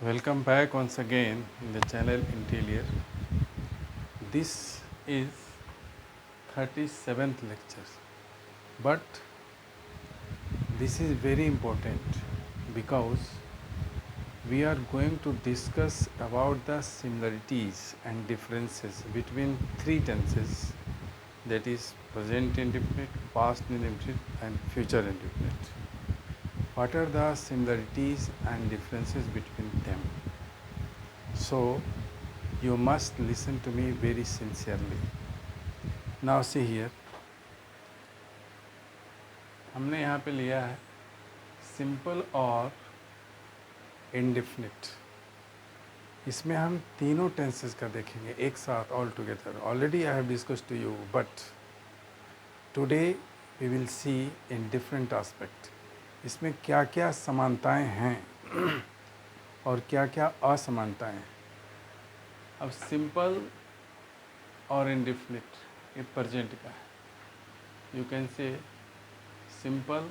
Welcome back once again in the channel Interior. This is 37th lecture, but this is very important because we are going to discuss about the similarities and differences between three tenses, that is present indefinite, past indefinite and future indefinite. What are the similarities and differences between them? So you must listen to me very sincerely. Now see here, हमने यहाँ पे लिया है simple और indefinite. इसमें हम तीनों tenses का देखेंगे एक साथ all together. Already I have discuss to you, but today we will see in different aspect. इसमें क्या क्या समानताएं हैं और क्या क्या असमानताएं हैं. अब सिंपल और इंडेफिनिट ये प्रेजेंट का है. You can say simple,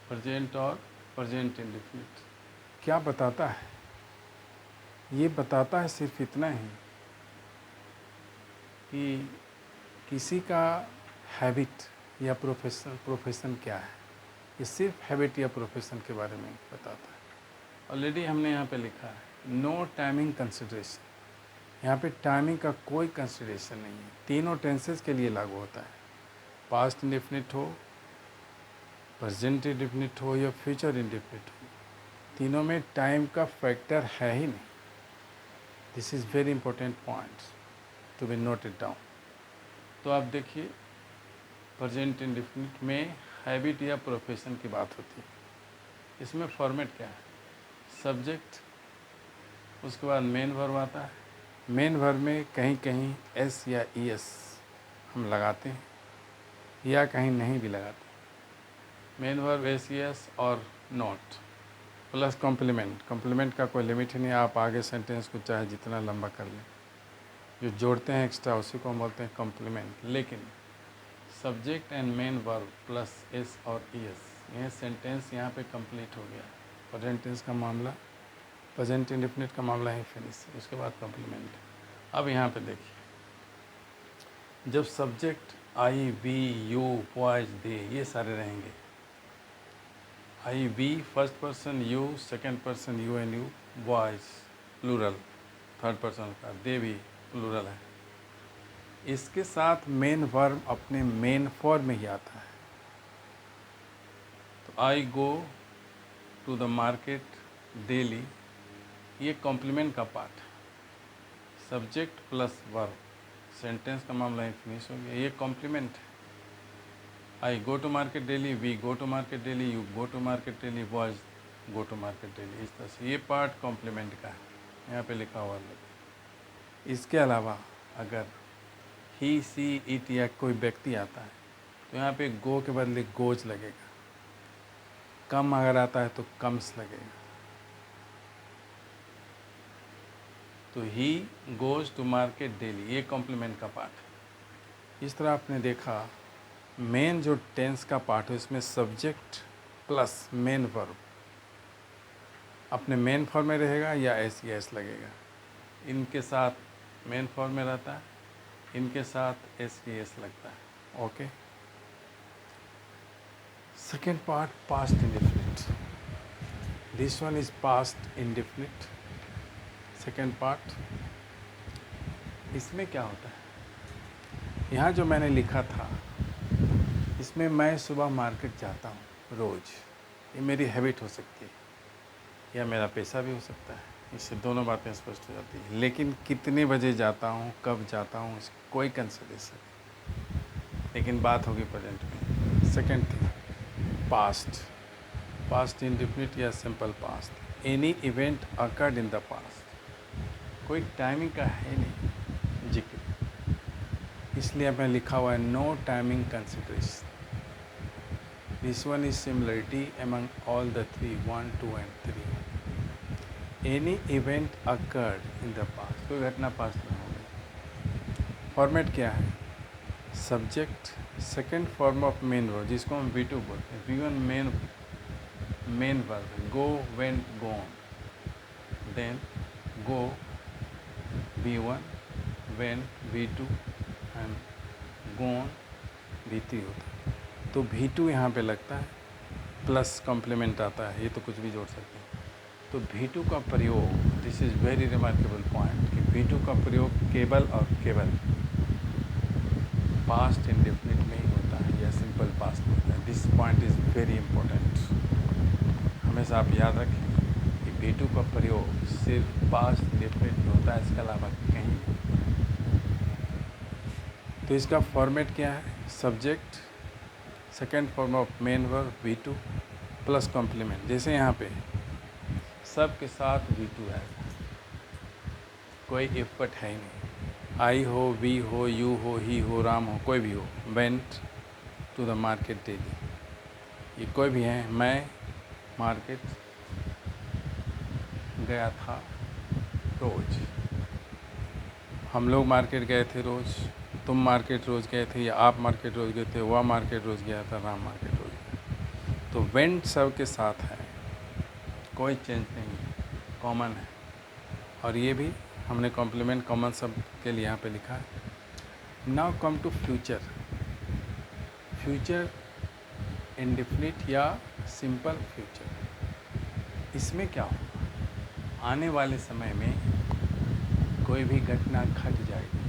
present और प्रेजेंट इंडेफिनिट. क्या बताता है? ये बताता है सिर्फ इतना ही कि किसी का हैबिट या प्रोफेशन क्या है. ये सिर्फ हैबिट या प्रोफेशन के बारे में बताता है. ऑलरेडी हमने यहाँ पे लिखा है नो टाइमिंग कंसिडरेशन. यहाँ पे टाइमिंग का कोई कंसिडरेशन नहीं है. तीनों टेंसेस के लिए लागू होता है. पास्ट इंडेफिनिट हो, प्रेजेंट इंडेफिनिट हो या फ्यूचर इंडेफिनिट हो, तीनों में टाइम का फैक्टर है ही नहीं. This is very important point to be noted down. तो आप देखिए प्रेजेंट इंडेफिनिट में हैबिट या प्रोफेशन की बात होती है. इसमें फॉर्मेट क्या है? सब्जेक्ट, उसके बाद मेन वर्ब आता है. मेन वर्ब में कहीं कहीं एस या ई एस हम लगाते हैं या कहीं नहीं भी लगाते. Main verb S E S और नॉट प्लस कॉम्प्लीमेंट. कॉम्प्लीमेंट का कोई लिमिट ही नहीं. आप आगे सेंटेंस को चाहे जितना लंबा कर लें, जो जोड़ते हैं एक्स्ट्रा उसी को हम बोलते हैं कॉम्प्लीमेंट. लेकिन subject and main verb plus S और ई एस, यह सेंटेंस यहाँ पे कंप्लीट हो गया. प्रेजेंट टेंस का मामला, प्रेजेंट इंडेफिनिट का मामला ही फिनिश. उसके बाद कॉम्प्लीमेंट. अब यहाँ पे देखिए, जब subject I, we, you, boys, they ये सारे रहेंगे. I, we first person, you second person, you and you, boys plural third person का, दे भी प्लूरल है. इसके साथ मेन वर्ब अपने मेन फॉर्म में ही आता है. तो I go to the market daily, ये कॉम्प्लीमेंट का पार्ट है. सब्जेक्ट प्लस वर्ब, सेंटेंस का मामला ही फिनिश हो गया. ये कॉम्प्लीमेंट है. I go to market daily, we go to market daily, you go to market daily, boys go to market daily. इस तरह से ये पार्ट कॉम्प्लीमेंट का है, यहाँ पे लिखा हुआ है. इसके अलावा अगर ही, सी, इट या कोई व्यक्ति आता है तो यहाँ पे गो के बदले गोज लगेगा. कम अगर आता है तो कम्स लगेगा. तो he goes to market daily, ये कॉम्प्लीमेंट का पार्ट है. इस तरह आपने देखा मेन जो टेंस का पार्ट है इसमें सब्जेक्ट प्लस मेन वर्ब अपने मेन फॉर्म में रहेगा या एस या एस लगेगा. इनके साथ मेन फॉर्म में रहता है, इनके साथ एस की एस लगता है. Okay. Second part past indefinite. This one is past indefinite. Second part, इसमें क्या होता है? यहाँ जो मैंने लिखा था इसमें मैं सुबह मार्केट जाता हूँ रोज़. ये मेरी हैबिट हो सकती है या मेरा पैसा भी हो सकता है. इससे दोनों बातें स्पष्ट हो जाती है. लेकिन कितने बजे जाता हूँ, कब जाता हूँ, इसकी कोई कंसिडरेशन नहीं. लेकिन बात होगी प्रेजेंट में. Second thing, past. Past indefinite या simple past. Any event occurred in the past. कोई टाइमिंग का है नहीं जिक्र, इसलिए मैं लिखा हुआ है no timing consideration. This one is similarity among all the three, 1, 2 and 3. Any event occurred in the past, कोई घटना पास्ट में हो गई. फॉर्मेट क्या है? Subject, second form of main verb जिसको हम V2 बोलते हैं. V1 main verb, go, went, gone. then go V1, went V2 and gone V3 होता है। तो V2 यहाँ पे लगता है, प्लस कॉम्प्लीमेंट आता है, ये तो कुछ भी जोड़ सकते हैं। तो V2 का प्रयोग, this is very remarkable point, कि V2 का प्रयोग केवल और केवल पास्ट इंडेफिनिट में ही होता है या सिंपल पास्ट में होता है। This point is very important, हमेशा आप याद रखें कि V2 का प्रयोग सिर्फ पास्ट इंडेफिनिट में होता है, इसके अलावा कहीं नहीं। तो इसका फॉर्मेट क्या है? Subject, second form of main verb V2 plus complement. जैसे यहाँ पे सब के साथ V2 है, कोई इफर्ट है ही नहीं। आई हो, वी हो, यू हो, ही हो, राम हो, कोई भी हो। Went to the market daily, ये कोई भी है। मैं मार्केट गया था रोज, हम लोग मार्केट गए थे रोज, तुम मार्केट रोज गए थे, या आप मार्केट रोज गए थे, वह मार्केट रोज गया था, राम मार्केट रोज गया। तो वेंट सब के साथ है, कोई चेंज नहीं है, कॉमन है। और ये भी हमने कॉम्प्लीमेंट कॉमन सब के लिए यहाँ पे लिखा है। Now come to future. Future indefinite या सिंपल फ्यूचर। इसमें क्या होगा? आने वाले समय में कोई भी घटना घट जाएगी,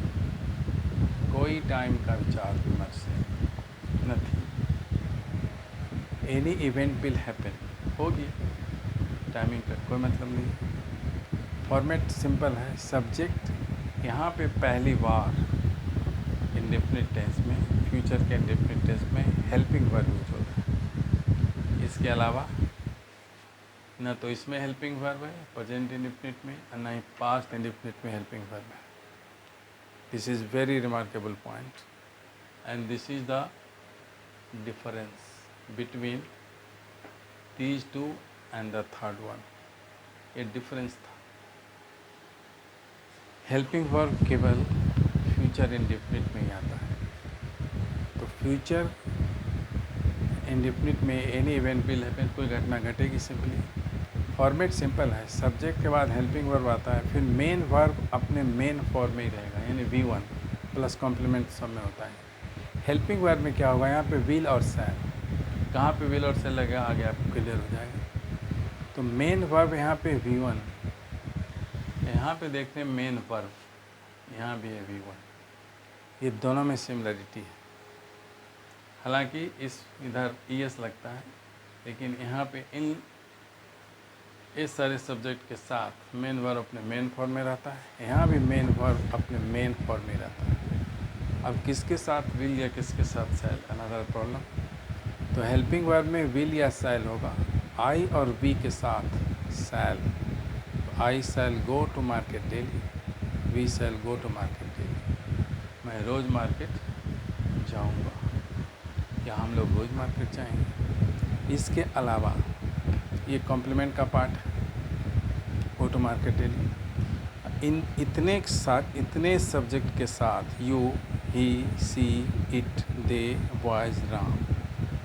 कोई टाइम का विचार विमर्श नहीं। एनी इवेंट विल हैपन, होगी, टाइमिंग का कोई मतलब नहीं। फॉर्मेट सिंपल है। सब्जेक्ट यहाँ पे पहली बार इंडेफिनिट टेंस में, फ्यूचर के इंडेफिनिट टेंस में हेल्पिंग वर्ब यूज होता है। इसके अलावा ना तो इसमें हेल्पिंग वर्ब है प्रेजेंट इंडेफिनिट में, और ना ही पास्ट इंडेफिनिट में हेल्पिंग वर्ब है। This is very remarkable point, and this is the difference between these two and the third one। ये डिफरेंस था। हेल्पिंग वर्ब केवल फ्यूचर इंडेफिनिट में ही आता है। तो फ्यूचर इंडेफिनिट में एनी इवेंट विल हैपन, कोई घटना घटेगी सिंपली। फॉर्मेट सिंपल है। सब्जेक्ट के बाद हेल्पिंग वर्ब आता है, फिर मेन वर्ब अपने मेन फॉर्म में ही रहेगा, यानी V1 प्लस कॉम्प्लीमेंट सब में होता है। हेल्पिंग वर्ब में क्या होगा? यहाँ पे विल और शैल, कहाँ पे विल और शैल लगेगा आगे आपको क्लियर हो जाएगा। तो मेन वर्ब यहाँ पे V1, यहाँ पे देखते हैं मेन वर्ब, यहाँ भी है V1। ये दोनों में सिमिलरिटी है, हालांकि इस इधर ES लगता है, लेकिन यहाँ पे इस सारे सब्जेक्ट के साथ मेन वर्ब अपने मेन फॉर्म में रहता है, यहाँ भी मेन वर्ब अपने मेन फॉर्म में रहता है। अब किसके साथ विल या किसके साथ शैल, अनदर प्रॉब्लम। तो हेल्पिंग वर्ब में विल या शैल होगा, आई और वी के साथ shall. I shall go to market daily, we shall go to market daily. मैं रोज़ मार्केट जाऊंगा, या हम लोग रोज़ मार्केट जाएंगे। इसके अलावा ये कॉम्प्लीमेंट का पार्ट है, गो टू मार्केट डेली। इतने सब्जेक्ट के साथ you, he, she, it, they, boys, Ram,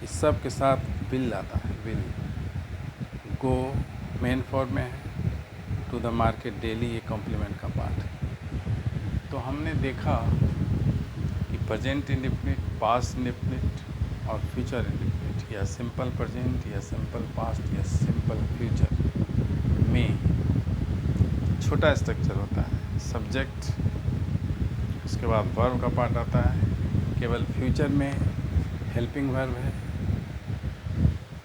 इस सब के साथ विल आता है। विल गो मेन फॉर्म में है, टू द मार्केट डेली ये कॉम्प्लीमेंट का पार्ट है। तो हमने देखा कि प्रेजेंट इंडेफिनिट, पास्ट इंडेफिनिट और फ्यूचर इंडेफिनिट, या सिंपल प्रेजेंट या सिंपल पास्ट या सिंपल फ्यूचर में छोटा स्ट्रक्चर होता है। सब्जेक्ट, उसके बाद वर्ब का पार्ट आता है। केवल फ्यूचर में हेल्पिंग वर्ब है,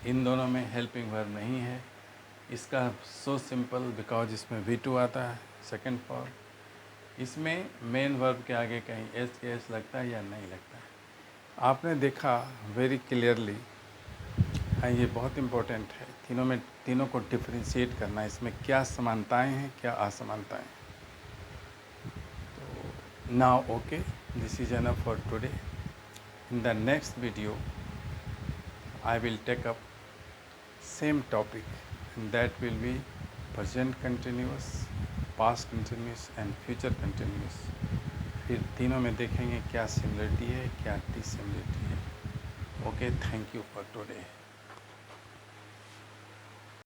इन दोनों में हेल्पिंग वर्ब नहीं है। इसका सो सिंपल बिकॉज इसमें V2 आता है सेकंड फॉर्म। इसमें मेन वर्ब के आगे कहीं एस लगता है या नहीं लगता है। आपने देखा वेरी क्लियरली, ये बहुत इम्पोर्टेंट है, तीनों को डिफरेंशिएट करना है, इसमें क्या समानताएं हैं, क्या असमानताएं। तो now okay, this is enough for today. In the next video I will take up same topic, and that will be present continuous, past continuous and future continuous। फिर तीनों में देखेंगे क्या सिमिलरिटी है, क्या डिसिमिलरिटी है। Okay, thank you for today.